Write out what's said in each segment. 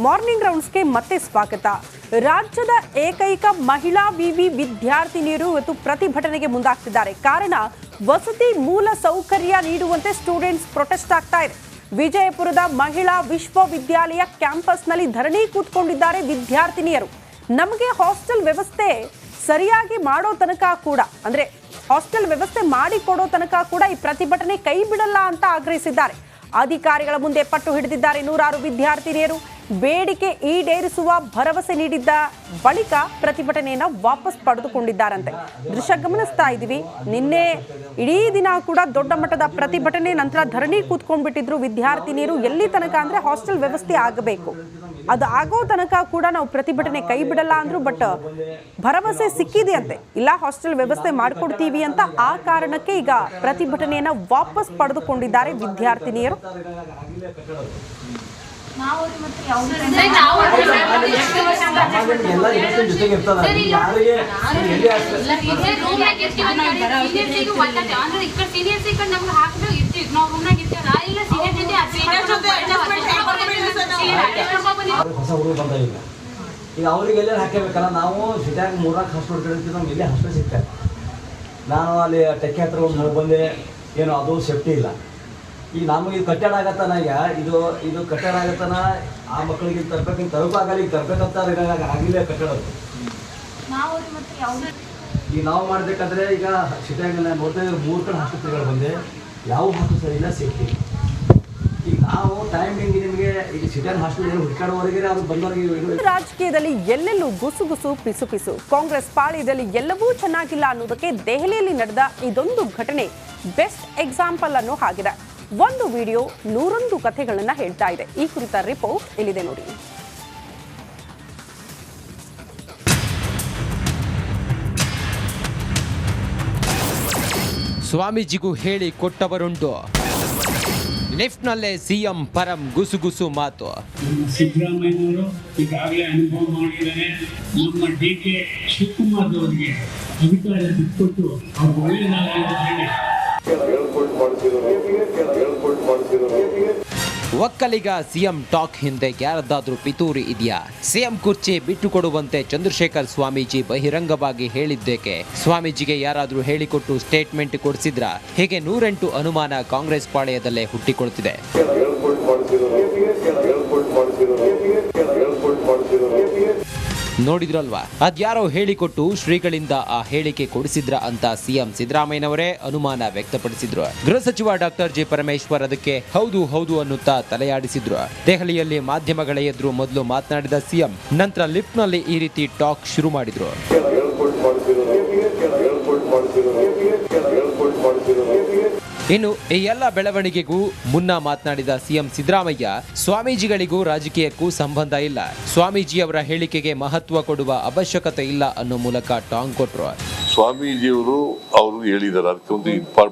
Morning ರೌಂಡ್ಸ್ಗೆ ಮತ್ತೆ ಸ್ವಾಗತ. ರಾಜ್ಯದ ಏಕೈಕ ಮಹಿಳಾ ವಿವಿ ವಿದ್ಯಾರ್ಥಿನಿಯರು ಇವತ್ತು ಪ್ರತಿಭಟನೆಗೆ ಮುಂದಾಗ್ತಿದ್ದಾರೆ. ಕಾರಣ ವಸತಿ ಮೂಲ ಸೌಕರ್ಯ ನೀಡುವಂತೆ ಸ್ಟೂಡೆಂಟ್ಸ್ ಪ್ರೊಟೆಸ್ಟ್ ಆಗ್ತಾ ಇದೆ. ವಿಜಯಪುರದ ಮಹಿಳಾ ವಿಶ್ವವಿದ್ಯಾಲಯ ಕ್ಯಾಂಪಸ್ನಲ್ಲಿ ಧರಣಿ ಕೂತ್ಕೊಂಡಿದ್ದಾರೆ ವಿದ್ಯಾರ್ಥಿನಿಯರು. ನಮಗೆ ಹಾಸ್ಟೆಲ್ ವ್ಯವಸ್ಥೆ ಸರಿಯಾಗಿ ಮಾಡೋ ತನಕ ಕೂಡ, ಅಂದ್ರೆ ಹಾಸ್ಟೆಲ್ ವ್ಯವಸ್ಥೆ ಮಾಡಿಕೊಡೋ ತನಕ ಕೂಡ ಈ ಪ್ರತಿಭಟನೆ ಕೈ ಬಿಡಲ್ಲ ಅಂತ ಆಗ್ರಹಿಸಿದ್ದಾರೆ. ಅಧಿಕಾರಿಗಳ ಮುಂದೆ ಪಟ್ಟು ಹಿಡಿದಿದ್ದಾರೆ ನೂರಾರು ವಿದ್ಯಾರ್ಥಿನಿಯರು. ಬೇಡಿಕೆ ಈಡೇರಿಸುವ ಭರವಸೆ ನೀಡಿದ್ದ ಬಳಿಕ ಪ್ರತಿಭಟನೆಯನ್ನ ವಾಪಸ್ ಪಡೆದುಕೊಂಡಿದ್ದಾರಂತೆ. ದೃಶ್ಯ ಗಮನಿಸ್ತಾ ಇದ್ದೀವಿ. ನಿನ್ನೆ ಇಡೀ ದಿನ ಕೂಡ ದೊಡ್ಡ ಮಟ್ಟದ ಪ್ರತಿಭಟನೆ, ನಂತರ ಧರಣಿ ಕೂತ್ಕೊಂಡ್ಬಿಟ್ಟಿದ್ರು ವಿದ್ಯಾರ್ಥಿನಿಯರು. ಎಲ್ಲಿ ತನಕ ಅಂದ್ರೆ ಹಾಸ್ಟೆಲ್ ವ್ಯವಸ್ಥೆ ಆಗಬೇಕು, ಅದು ಆಗೋ ತನಕ ಕೂಡ ನಾವು ಪ್ರತಿಭಟನೆ ಕೈ ಬಿಡಲ್ಲ ಅಂದ್ರು. ಬಟ್ ಭರವಸೆ ಸಿಕ್ಕಿದೆಯಂತೆ, ಇಲ್ಲ ಹಾಸ್ಟೆಲ್ ವ್ಯವಸ್ಥೆ ಮಾಡ್ಕೊಡ್ತೀವಿ ಅಂತ. ಆ ಕಾರಣಕ್ಕೆ ಈಗ ಪ್ರತಿಭಟನೆಯನ್ನ ವಾಪಸ್ ಪಡೆದುಕೊಂಡಿದ್ದಾರೆ ವಿದ್ಯಾರ್ಥಿನಿಯರು. ಹೊಸ ಹುಡುಗ ಬಂದಾಗಿಲ್ಲ, ಈಗ ಅವ್ರಿಗೆಲ್ಲ ಹಾಕಬೇಕಲ್ಲ. ನಾವು ಸಿಟಿಯಾಗ 3-4 ಹಾಸ್ಟೆಲ್ ಕಳಿಸ್ತೀವಿ, ನಮ್ಗೆ ಎಲ್ಲಿ ಹಾಸ್ಟೆಲ್ ಸಿಗ್ತಾರೆ. ನಾನು ಅಲ್ಲಿ ಟೆಕ್ಕೆ ಹತ್ರ ಒಂದು ಬಂದೆ, ಏನೋ ಅದು ಸೇಫ್ಟಿ ಇಲ್ಲ. ಈಗ ನಮಗೆ ಇದು ಕಟ್ಟಡ ಆಗತ್ತಾನ, ಈಗ ಇದು ಕಟ್ಟಡ ಆಗತ್ತಾನ. ಆ ಮಕ್ಕಳಿಗೆ ತರ್ಬೇಕಂತ ತರಕಾಗಲ್ಲ, ಈಗ ತರ್ಬೇಕಂತ ಆಗಿಲ್ಲ ಕಟ್ಟಡದು. ಈಗ ನಾವು ಮಾಡ್ಬೇಕಂದ್ರೆ ಈಗ ಸಿಟಿಯಾಗ ನೋಡ್ತಾ 3 ಕಡೆ ಆಸ್ಪತ್ರೆಗಳು ಬಂದೆ, ಯಾವ ಹಾಸ್ಟೆಲ್ ಇಲ್ಲ, ಸೇಫ್ಟಿ. ಈಗ ನಾವು ಟೈಮಿಂಗ್ ನಿಮಗೆ ಈಗ ಸಿಟಿಯಾಗ ಹಾಸ್ಟೆಲ್ ಹುಡುಕಾಡುವವರೆಗೆ ಅದು ಬಂದವರಿಗೆ. ರಾಜಕೀಯದಲ್ಲಿ ಎಲ್ಲೆಲ್ಲೂ ಗುಸುಗುಸು ಪಿಸುಪಿಸು. ಕಾಂಗ್ರೆಸ್ ಪಾಳ್ಯದಲ್ಲಿ ಎಲ್ಲವೂ ಚೆನ್ನಾಗಿಲ್ಲ ಅನ್ನೋದಕ್ಕೆ ದೆಹಲಿಯಲ್ಲಿ ನಡೆದ ಇದೊಂದು ಘಟನೆ ಬೆಸ್ಟ್ ಎಕ್ಸಾಂಪಲ್ ಅನ್ನೋ ಹಾಗಿದೆ. ಒಂದು ವಿಡಿಯೋ 101 ಕಥೆಗಳನ್ನ ಹೇಳ್ತಾ ಇದೆ. ಈ ಕುರಿತ ರಿಪೋರ್ಟ್ ಇಲ್ಲಿದೆ ನೋಡಿ. ಸ್ವಾಮೀಜಿಗೂ ಹೇಳಿ ಕೊಟ್ಟವರುಂಟು, ಲಿಫ್ಟ್ನಲ್ಲೇ ಸಿಎಂ ಪರಂ ಗುಸುಗುಸು ಮಾತು. ಸಿದ್ದರಾಮಯ್ಯನವರು ಈಗಾಗಲೇ ಅನುಭವ ಮಾಡಿದ್ದಾರೆ. ನಮ್ಮ ಡಿ.ಕೆ. ಶಿವಕುಮಾರ್ ಅವರಿಗೆ ಅಧಿಕಾರ ಬಿಟ್ಕೊಟ್ಟು ಅವ್ರು ಒಳ್ಳೆಯದಾಗಲಿ ಅಂತ ಹೇಳಿ ಒಕ್ಕಲಿಗ ಸಿಎಂ ಟಾಕ್ ಹಿಂದೆ ಯಾರದ್ದಾದ್ರೂ ಪಿತೂರಿ ಇದೆಯಾ? ಸಿಎಂ ಕುರ್ಚಿ ಬಿಟ್ಟುಕೊಡುವಂತೆ ಚಂದ್ರಶೇಖರ್ ಸ್ವಾಮೀಜಿ ಬಹಿರಂಗವಾಗಿ ಹೇಳಿದ್ದೇಕೆ? ಸ್ವಾಮೀಜಿಗೆ ಯಾರಾದ್ರೂ ಹೇಳಿಕೊಟ್ಟು ಸ್ಟೇಟ್ಮೆಂಟ್ ಕೊಡಿಸಿದ್ರ? ಹೀಗೆ 108 ಅನುಮಾನ ಕಾಂಗ್ರೆಸ್ ಪಾಳೆಯದಲ್ಲೇ ಹುಟ್ಟಿಕೊಳ್ತಿದೆ. ನೋಡಿದ್ರಲ್ವಾ, ಅದ್ಯಾರೋ ಹೇಳಿಕೊಟ್ಟು ಶ್ರೀಗಳಿಂದ ಆ ಹೇಳಿಕೆ ಕೊಡಿಸಿದ್ರ ಅಂತ ಸಿಎಂ ಸಿದ್ದರಾಮಯ್ಯನವರೇ ಅನುಮಾನ ವ್ಯಕ್ತಪಡಿಸಿದ್ರು. ಗೃಹ ಸಚಿವ ಡಾಕ್ಟರ್ ಜಿ ಪರಮೇಶ್ವರ್ ಅದಕ್ಕೆ ಹೌದು ಅನ್ನುತ್ತಾ ತಲೆಯಾಡಿಸಿದ್ರು. ದೆಹಲಿಯಲ್ಲಿ ಮಾಧ್ಯಮಗಳ ಎದುರು ಮೊದಲು ಮಾತನಾಡಿದ ಸಿಎಂ ನಂತರ ಲಿಫ್ಟ್ನಲ್ಲಿ ಈ ರೀತಿ ಟಾಕ್ ಶುರು ಮಾಡಿದ್ರು. ಇನ್ನು ಈ ಎಲ್ಲ ಬೆಳವಣಿಗೆಗೂ ಮುನ್ನ ಮಾತನಾಡಿದ ಸಿಎಂ ಸಿದ್ದರಾಮಯ್ಯ, ಸ್ವಾಮೀಜಿಗಳಿಗೂ ರಾಜಕೀಯಕ್ಕೂ ಸಂಬಂಧ ಇಲ್ಲ, ಸ್ವಾಮೀಜಿಯವರ ಹೇಳಿಕೆಗೆ ಮಹತ್ವ ಕೊಡುವ ಅವಶ್ಯಕತೆ ಇಲ್ಲ ಅನ್ನೋ ಮೂಲಕ ಟಾಂಗ್ ಕೊಟ್ರು. ಸ್ವಾಮೀಜಿಯವರು ಹೇಳಿದ್ದಾರೆ, ಅದಕ್ಕೆ ಒಂದು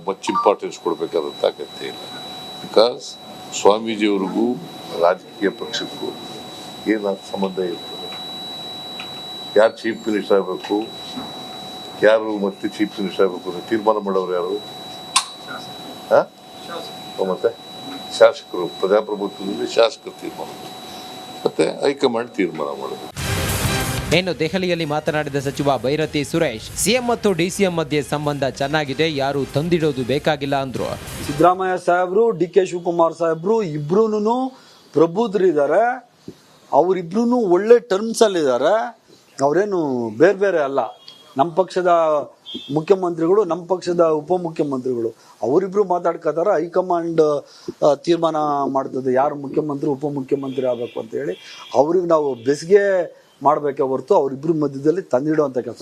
ಮಚ್ ಇಂಪಾರ್ಟೆನ್ಸ್ ಕೊಡಬೇಕಾದಂತ ಅಗತ್ಯ ಇಲ್ಲ. ಬಿಕಾಸ್ ಸ್ವಾಮೀಜಿಯವರಿಗೂ ರಾಜಕೀಯ ಪಕ್ಷಕ್ಕೂ ಏನ ಸಂಬಂಧ ಇರ್ತದೆ. ಯಾರು ಚೀಫ್ ಮಿನಿಸ್ಟರ್ ಆಗಬೇಕು, ಯಾರು ಮತ್ತೆ ಚೀಫ್ ಮಿನಿಸ್ಟರ್ ಆಗಬೇಕು ಅಂತ ತೀರ್ಮಾನ ಮಾಡೋರು ಯಾರು? ಮತ್ತೆ ಶಾಸಕರು, ಪ್ರಜಾಪ್ರಭುತ್ವದಲ್ಲಿ ಶಾಸಕರು ತೀರ್ಮಾನ, ಮತ್ತೆ ಹೈಕಮಾಂಡ್ ತೀರ್ಮಾನ ಮಾಡೋದು. ಇನ್ನು ದೆಹಲಿಯಲ್ಲಿ ಮಾತನಾಡಿದ ಸಚಿವ ಬೈರತಿ ಸುರೇಶ್, ಸಿಎಂ ಮತ್ತು ಡಿಸಿಎಂ ಮಧ್ಯೆ ಸಂಬಂಧ ಚೆನ್ನಾಗಿದೆ, ಯಾರು ತಂದಿಡೋದು ಬೇಕಾಗಿಲ್ಲ ಅಂದ್ರು. ಸಿದ್ದರಾಮಯ್ಯ ಸಾಹೇಬ್ರು, ಡಿ.ಕೆ. ಶಿವಕುಮಾರ್ ಸಾಹೇಬ್ರು ಇಬ್ರು ಪ್ರಬುದ್ಧರಿದ್ದಾರೆ. ಅವರಿಬ್ರು ಒಳ್ಳೆ ಟರ್ಮ್ಸ್ ಅಲ್ಲಿ ಇದ್ದಾರೆ. ಅವರೇನು ಬೇರೆ ಅಲ್ಲ. ನಮ್ಮ ಪಕ್ಷದ ಮುಖ್ಯಮಂತ್ರಿಗಳು, ನಮ್ಮ ಪಕ್ಷದ ಉಪಮುಖ್ಯಮಂತ್ರಿಗಳು, ಅವರಿಬ್ರು ಮಾತಾಡ್ಕೋತಾರ. ಹೈಕಮಾಂಡ್ ತೀರ್ಮಾನ ಮಾಡ್ತದೆ ಯಾರು ಮುಖ್ಯಮಂತ್ರಿ ಉಪಮುಖ್ಯಮಂತ್ರಿ ಆಗ್ಬೇಕು ಅಂತ ಹೇಳಿ. ಅವ್ರಿಗೆ ನಾವು ಬೆಸಿಗೆ ಮಾಡ್ಬೇಕೆ ಹೊರತು ಅವರಿಬ್ರು ಮಧ್ಯದಲ್ಲಿ ತಂದಿಡುವಂತ ಕೆಲಸ.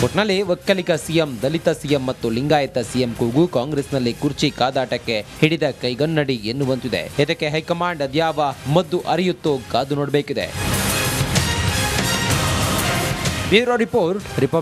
ಒಟ್ನಲ್ಲಿ ಒಕ್ಕಲಿಗ ಸಿಎಂ, ದಲಿತ ಸಿಎಂ ಮತ್ತು ಲಿಂಗಾಯತ ಸಿಎಂ ಕೂಗು ಕಾಂಗ್ರೆಸ್ನಲ್ಲಿ ಕುರ್ಚಿ ಕಾದಾಟಕ್ಕೆ ಹಿಡಿದ ಕೈಗನ್ನಡಿ ಎನ್ನುವಂತಿದೆ. ಇದಕ್ಕೆ ಹೈಕಮಾಂಡ್ ಅದ್ಯಾವ ಮದ್ದು ಅರಿಯುತ್ತೋ ಕಾದು ನೋಡಬೇಕಿದೆ. Bureau report, republic.